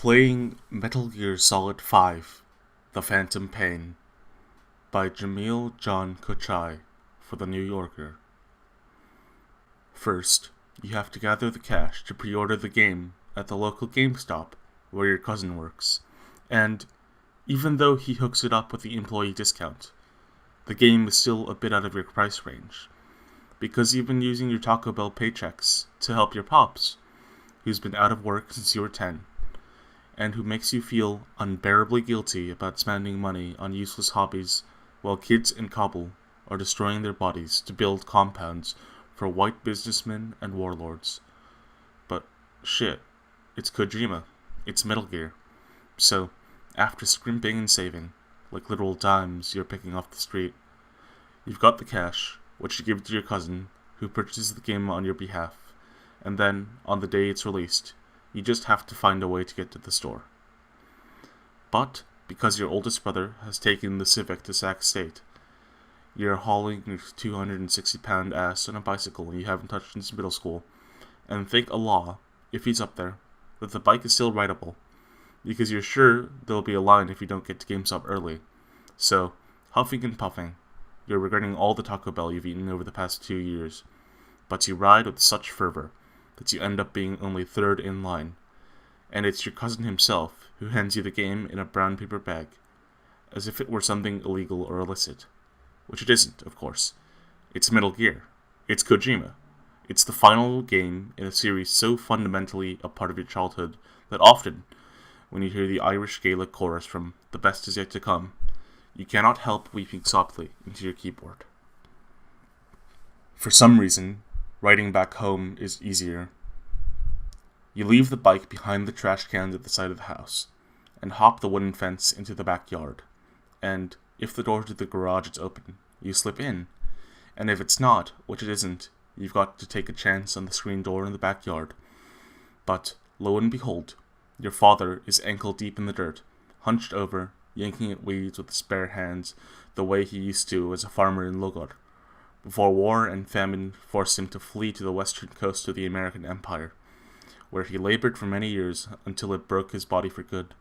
Playing Metal Gear Solid 5: The Phantom Pain by Jamil John Kochai for The New Yorker. First, you have to gather the cash to pre-order the game at the local GameStop where your cousin works, and even though he hooks it up with the employee discount, the game is still a bit out of your price range, because you've been using your Taco Bell paychecks to help your pops, who's been out of work since you were 10, and who makes you feel unbearably guilty about spending money on useless hobbies while kids in Kabul are destroying their bodies to build compounds for white businessmen and warlords. But shit, it's Kojima, it's Metal Gear. So, after scrimping and saving, like literal dimes you're picking off the street, you've got the cash, which you give to your cousin, who purchases the game on your behalf, and then, on the day it's released, you just have to find a way to get to the store. But, because your oldest brother has taken the Civic to Sac State, you're hauling your 260-pound ass on a bicycle you haven't touched since middle school, and think Allah, if he's up there, that the bike is still rideable, because you're sure there'll be a line if you don't get to GameStop early. So, huffing and puffing, you're regretting all the Taco Bell you've eaten over the past 2 years, but you ride with such fervor that you end up being only third in line, and it's your cousin himself who hands you the game in a brown paper bag, as if it were something illegal or illicit. Which it isn't, of course. It's Metal Gear. It's Kojima. It's the final game in a series so fundamentally a part of your childhood that often, when you hear the Irish Gaelic chorus from The Best Is Yet to Come, you cannot help weeping softly into your keyboard. For some reason, riding back home is easier. You leave the bike behind the trash cans at the side of the house, and hop the wooden fence into the backyard, and, if the door to the garage is open, you slip in, and if it's not, which it isn't, you've got to take a chance on the screen door in the backyard. But, lo and behold, your father is ankle deep in the dirt, hunched over, yanking at weeds with his bare hands, the way he used to as a farmer in Logor, before war and famine forced him to flee to the western coast of the American Empire, where he labored for many years until it broke his body for good.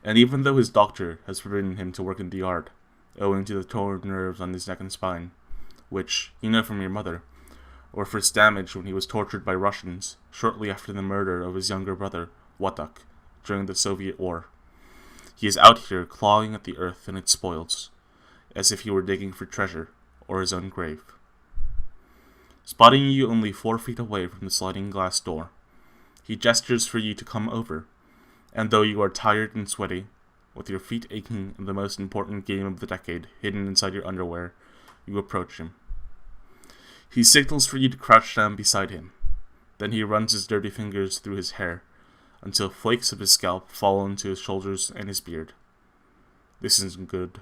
And even though his doctor has forbidden him to work in the yard, owing to the torn nerves on his neck and spine, which you know from your mother, or for his damage when he was tortured by Russians shortly after the murder of his younger brother, Watak, during the Soviet War, he is out here clawing at the earth and its spoils, as if he were digging for treasure or his own grave. Spotting you only 4 feet away from the sliding glass door, he gestures for you to come over, and though you are tired and sweaty, with your feet aching and the most important game of the decade hidden inside your underwear, you approach him. He signals for you to crouch down beside him. Then he runs his dirty fingers through his hair, until flakes of his scalp fall into his shoulders and his beard. This isn't good.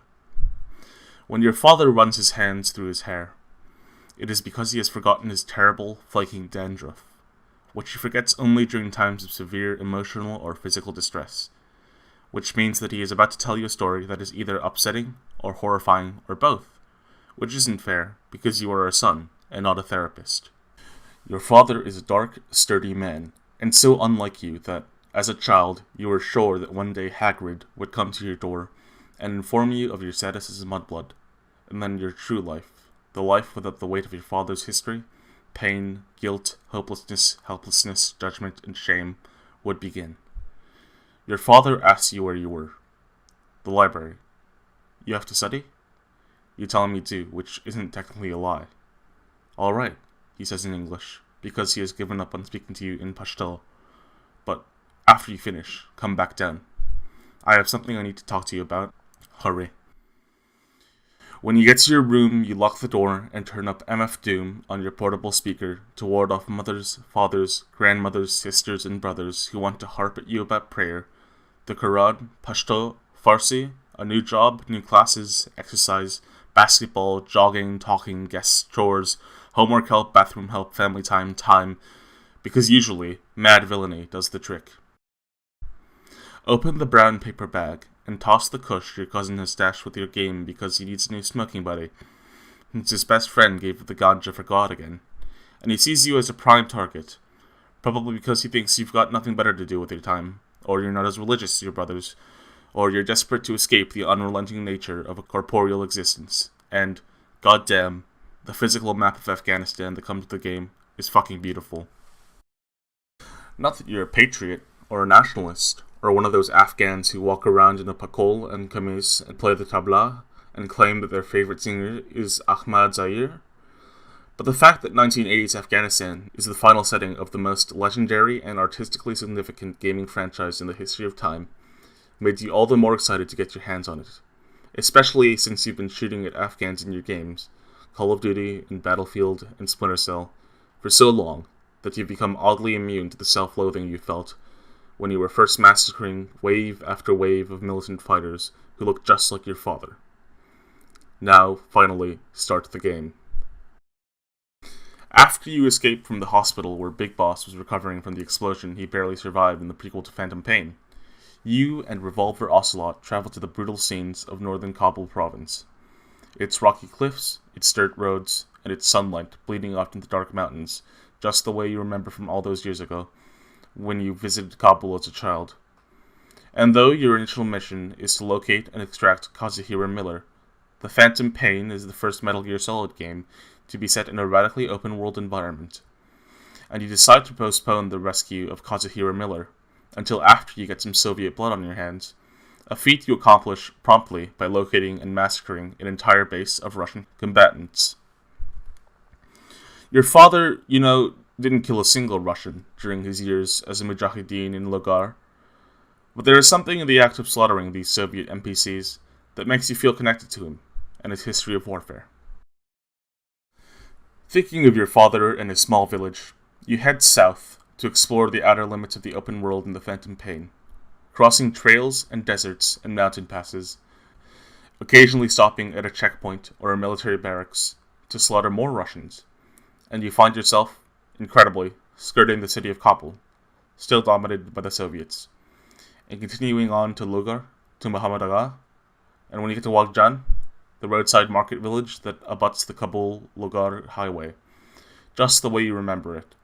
When your father runs his hands through his hair, it is because he has forgotten his terrible, flaking dandruff, which he forgets only during times of severe emotional or physical distress, which means that he is about to tell you a story that is either upsetting or horrifying or both, which isn't fair because you are a son and not a therapist. Your father is a dark, sturdy man, and so unlike you that, as a child, you were sure that one day Hagrid would come to your door and inform you of your status as mudblood, and then your true life, the life without the weight of your father's history, pain, guilt, hopelessness, helplessness, judgment, and shame, would begin. Your father asks you where you were. The library. You have to study? You tell him you do, which isn't technically a lie. All right, he says in English, because he has given up on speaking to you in Pashto. But after you finish, come back down. I have something I need to talk to you about. Hurry. When you get to your room, you lock the door and turn up MF Doom on your portable speaker to ward off mothers, fathers, grandmothers, sisters, and brothers who want to harp at you about prayer, the Quran, Pashto, Farsi, a new job, new classes, exercise, basketball, jogging, talking, guests, chores, homework help, bathroom help, family time, because usually, mad villainy does the trick. Open the brown paper bag and toss the kush your cousin has stashed with your game because he needs a new smoking buddy, since his best friend gave the ganja for God again, and he sees you as a prime target, probably because he thinks you've got nothing better to do with your time, or you're not as religious as your brothers, or you're desperate to escape the unrelenting nature of a corporeal existence. And, goddamn, the physical map of Afghanistan that comes with the game is fucking beautiful. Not that you're a patriot, or a nationalist, or one of those Afghans who walk around in a pakol and kameez and play the tabla, and claim that their favorite singer is Ahmad Zahir, but the fact that 1980s Afghanistan is the final setting of the most legendary and artistically significant gaming franchise in the history of time made you all the more excited to get your hands on it, especially since you've been shooting at Afghans in your games, Call of Duty and Battlefield and Splinter Cell, for so long that you've become oddly immune to the self-loathing you felt when you were first massacring wave after wave of militant fighters who looked just like your father. Now, finally, start the game. After you escape from the hospital where Big Boss was recovering from the explosion he barely survived in the prequel to Phantom Pain, you and Revolver Ocelot travel to the brutal scenes of northern Kabul province. Its rocky cliffs, its dirt roads, and its sunlight bleeding off into the dark mountains, just the way you remember from all those years ago, when you visited Kabul as a child. And though your initial mission is to locate and extract Kazuhira Miller, the Phantom Pain is the first Metal Gear Solid game to be set in a radically open-world environment, and you decide to postpone the rescue of Kazuhira Miller until after you get some Soviet blood on your hands, a feat you accomplish promptly by locating and massacring an entire base of Russian combatants. Your father, didn't kill a single Russian during his years as a mujahideen in Logar, but there is something in the act of slaughtering these Soviet NPCs that makes you feel connected to him and his history of warfare. Thinking of your father and his small village, you head south to explore the outer limits of the open world in the Phantom Pain, crossing trails and deserts and mountain passes, occasionally stopping at a checkpoint or a military barracks to slaughter more Russians, and you find yourself, incredibly, skirting the city of Kabul, still dominated by the Soviets, and continuing on to Logar, to Muhammad Agha, and when you get to Wagjan, the roadside market village that abuts the Kabul-Logar highway, just the way you remember it.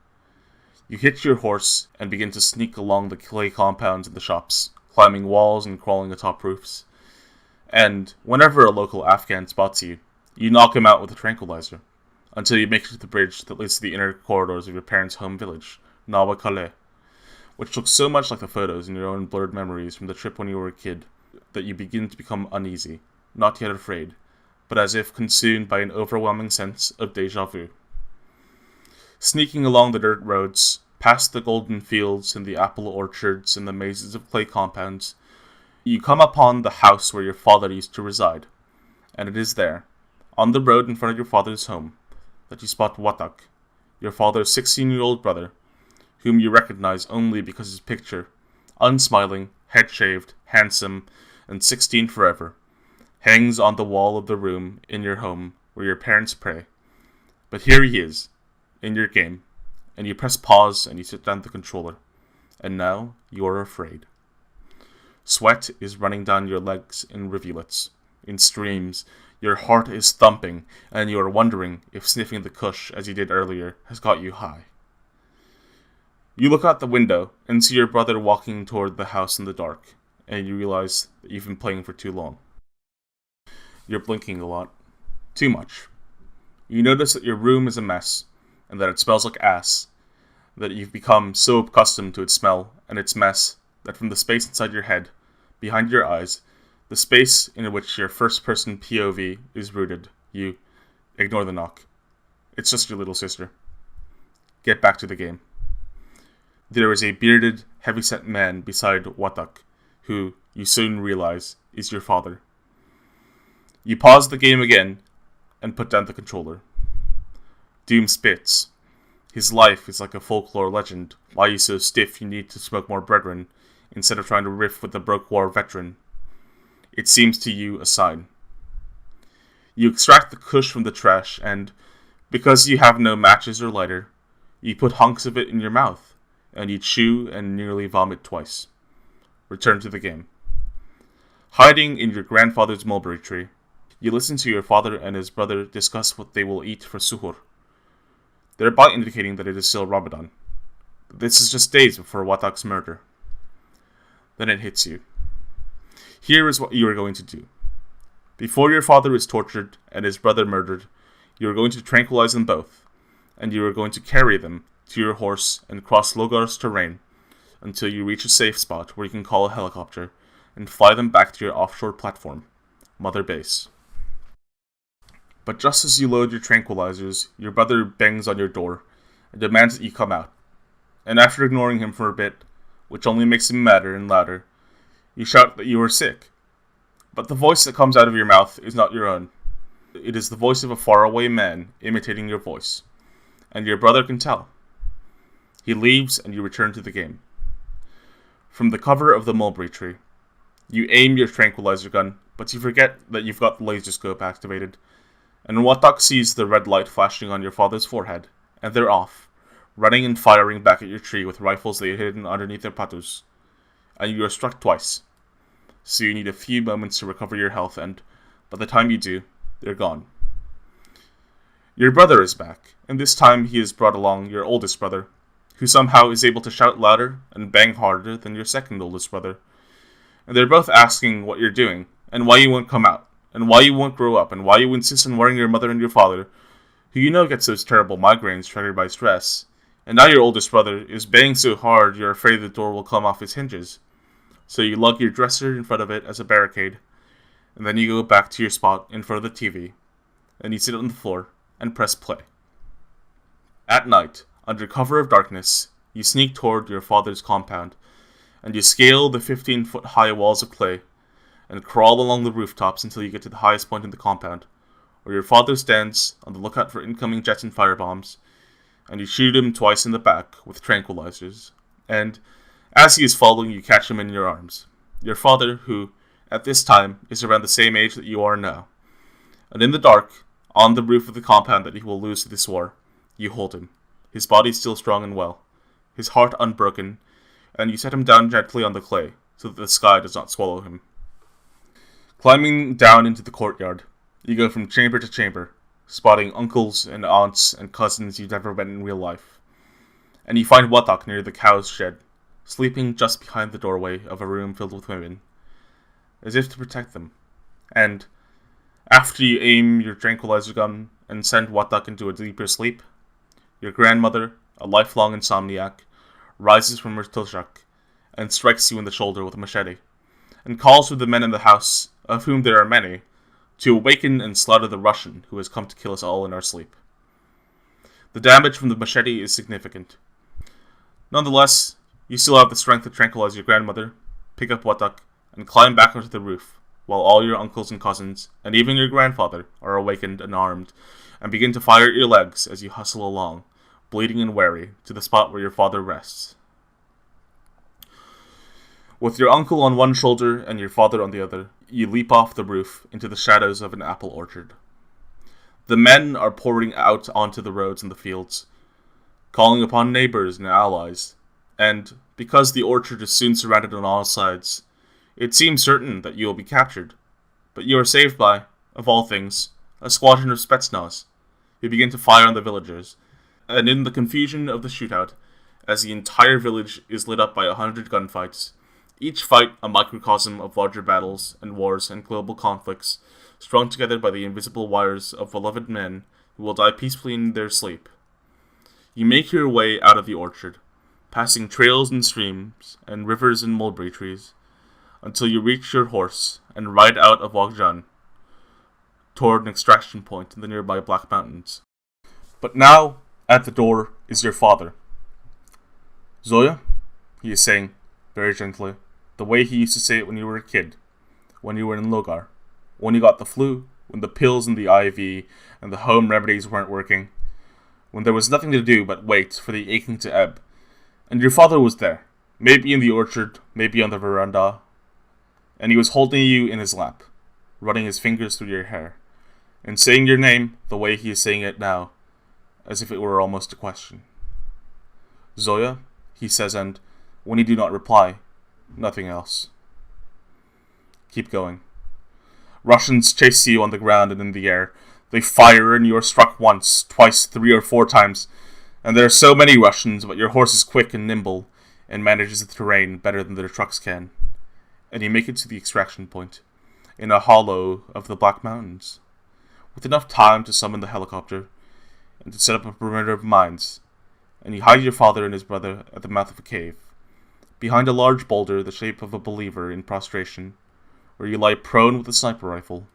You hitch your horse and begin to sneak along the clay compounds of the shops, climbing walls and crawling atop roofs. And whenever a local Afghan spots you, you knock him out with a tranquilizer, until you make it to the bridge that leads to the inner corridors of your parents' home village, Nawa Kale, which looks so much like the photos in your own blurred memories from the trip when you were a kid, that you begin to become uneasy, not yet afraid, but as if consumed by an overwhelming sense of déjà vu. Sneaking along the dirt roads, past the golden fields and the apple orchards and the mazes of clay compounds, you come upon the house where your father used to reside, and it is there, on the road in front of your father's home, that you spot Watak, your father's 16-year-old brother, whom you recognize only because his picture, unsmiling, head-shaved, handsome, and 16 forever, hangs on the wall of the room in your home where your parents pray. But here he is, in your game, and you press pause and you sit down the controller, and now you are afraid. Sweat is running down your legs in rivulets, in streams, your heart is thumping, and you are wondering if sniffing the kush as you did earlier has got you high. You look out the window and see your brother walking toward the house in the dark, and you realize that you've been playing for too long. You're blinking a lot. Too much. You notice that your room is a mess, and that it smells like ass, that you've become so accustomed to its smell and its mess that from the space inside your head, behind your eyes, the space in which your first-person POV is rooted, you ignore the knock. It's just your little sister. Get back to the game. There is a bearded, heavy-set man beside Watak, who, you soon realize, is your father. You pause the game again, and put down the controller. Doom spits. His life is like a folklore legend. Why you so stiff you need to smoke more brethren, instead of trying to riff with the broke war veteran. It seems to you a sign. You extract the kush from the trash, and, because you have no matches or lighter, you put hunks of it in your mouth, and you chew and nearly vomit twice. Return to the game. Hiding in your grandfather's mulberry tree, you listen to your father and his brother discuss what they will eat for suhoor, thereby indicating that it is still Ramadan. This is just days before Watak's murder. Then it hits you. Here is what you are going to do. Before your father is tortured and his brother murdered, you are going to tranquilize them both, and you are going to carry them to your horse and cross Logar's terrain until you reach a safe spot where you can call a helicopter and fly them back to your offshore platform, Mother Base. But just as you load your tranquilizers, your brother bangs on your door and demands that you come out. And after ignoring him for a bit, which only makes him madder and louder, you shout that you are sick. But the voice that comes out of your mouth is not your own. It is the voice of a faraway man imitating your voice, and your brother can tell. He leaves and you return to the game. From the cover of the mulberry tree, you aim your tranquilizer gun, but you forget that you've got the laser scope activated, and Watak sees the red light flashing on your father's forehead, and they're off, running and firing back at your tree with rifles they had hidden underneath their patus, and you are struck twice. So you need a few moments to recover your health, and by the time you do, they're gone. Your brother is back, and this time he has brought along your oldest brother, who somehow is able to shout louder and bang harder than your second oldest brother. And they're both asking what you're doing, and why you won't come out, and why you won't grow up, and why you insist on worrying your mother and your father, who you know gets those terrible migraines triggered by stress. And now your oldest brother is banging so hard you're afraid the door will come off its hinges. So you lug your dresser in front of it as a barricade, and then you go back to your spot in front of the TV, and you sit on the floor and press play. At night, under cover of darkness, you sneak toward your father's compound, and you scale the 15-foot-high walls of clay, and crawl along the rooftops until you get to the highest point in the compound, where your father stands on the lookout for incoming jets and firebombs, and you shoot him twice in the back with tranquilizers, and as he is falling, you catch him in your arms. Your father, who, at this time, is around the same age that you are now. And in the dark, on the roof of the compound that he will lose to this war, you hold him, his body still strong and well, his heart unbroken, and you set him down gently on the clay, so that the sky does not swallow him. Climbing down into the courtyard, you go from chamber to chamber, spotting uncles and aunts and cousins you've never met in real life. And you find Watak near the cow's shed, sleeping just behind the doorway of a room filled with women, as if to protect them. And after you aim your tranquilizer gun and send Watak into a deeper sleep, your grandmother, a lifelong insomniac, rises from her tilshak and strikes you in the shoulder with a machete, and calls for the men in the house, of whom there are many, to awaken and slaughter the Russian who has come to kill us all in our sleep. The damage from the machete is significant. Nonetheless, you still have the strength to tranquilize your grandmother, pick up Watak, and climb back onto the roof, while all your uncles and cousins, and even your grandfather, are awakened and armed, and begin to fire at your legs as you hustle along, bleeding and weary, to the spot where your father rests. With your uncle on one shoulder and your father on the other, you leap off the roof into the shadows of an apple orchard. The men are pouring out onto the roads and the fields, calling upon neighbors and allies, and because the orchard is soon surrounded on all sides, it seems certain that you will be captured. But you are saved by, of all things, a squadron of Spetsnaz, who begin to fire on the villagers, and in the confusion of the shootout, as the entire village is lit up by 100 gunfights, each fight a microcosm of larger battles and wars and global conflicts, strung together by the invisible wires of beloved men who will die peacefully in their sleep. You make your way out of the orchard, passing trails and streams, and rivers and mulberry trees, until you reach your horse and ride out of Wagjan, toward an extraction point in the nearby Black Mountains. But now, at the door, is your father. "Zoya," he is saying, very gently, the way he used to say it when you were a kid, when you were in Logar, when you got the flu, when the pills and the IV and the home remedies weren't working, when there was nothing to do but wait for the aching to ebb. And your father was there, maybe in the orchard, maybe on the veranda, and he was holding you in his lap, running his fingers through your hair, and saying your name the way he is saying it now, as if it were almost a question. "Zoya," he says, and when you do not reply, nothing else. Keep going. Russians chase you on the ground and in the air. They fire and you are struck once, twice, 3 or 4 times, and there are so many Russians, but your horse is quick and nimble, and manages the terrain better than their trucks can. and you make it to the extraction point, in a hollow of the Black Mountains, with enough time to summon the helicopter and to set up a perimeter of mines, and you hide your father and his brother at the mouth of a cave, behind a large boulder the shape of a believer in prostration, where you lie prone with a sniper rifle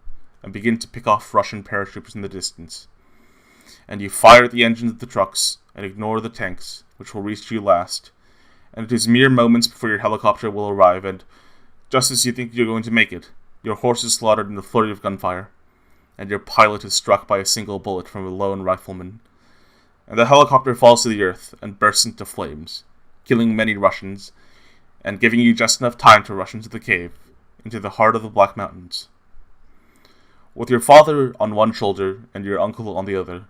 and begin to pick off Russian paratroopers in the distance. And you fire at the engines of the trucks and ignore the tanks, which will reach you last, and it is mere moments before your helicopter will arrive, and just as you think you're going to make it, your horse is slaughtered in a flurry of gunfire, and your pilot is struck by a single bullet from a lone rifleman, and the helicopter falls to the earth and bursts into flames, killing many Russians, and giving you just enough time to rush into the cave, into the heart of the Black Mountains. With your father on one shoulder and your uncle on the other,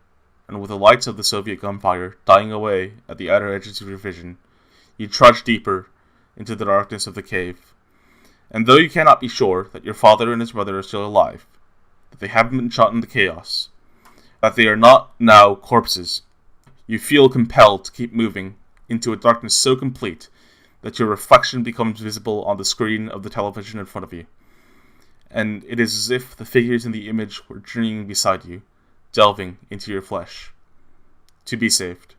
and with the lights of the Soviet gunfire dying away at the outer edges of your vision, you trudge deeper into the darkness of the cave. And though you cannot be sure that your father and his brother are still alive, that they haven't been shot in the chaos, that they are not now corpses, you feel compelled to keep moving into a darkness so complete that your reflection becomes visible on the screen of the television in front of you. And it is as if the figures in the image were journeying beside you, delving into your flesh. To be saved.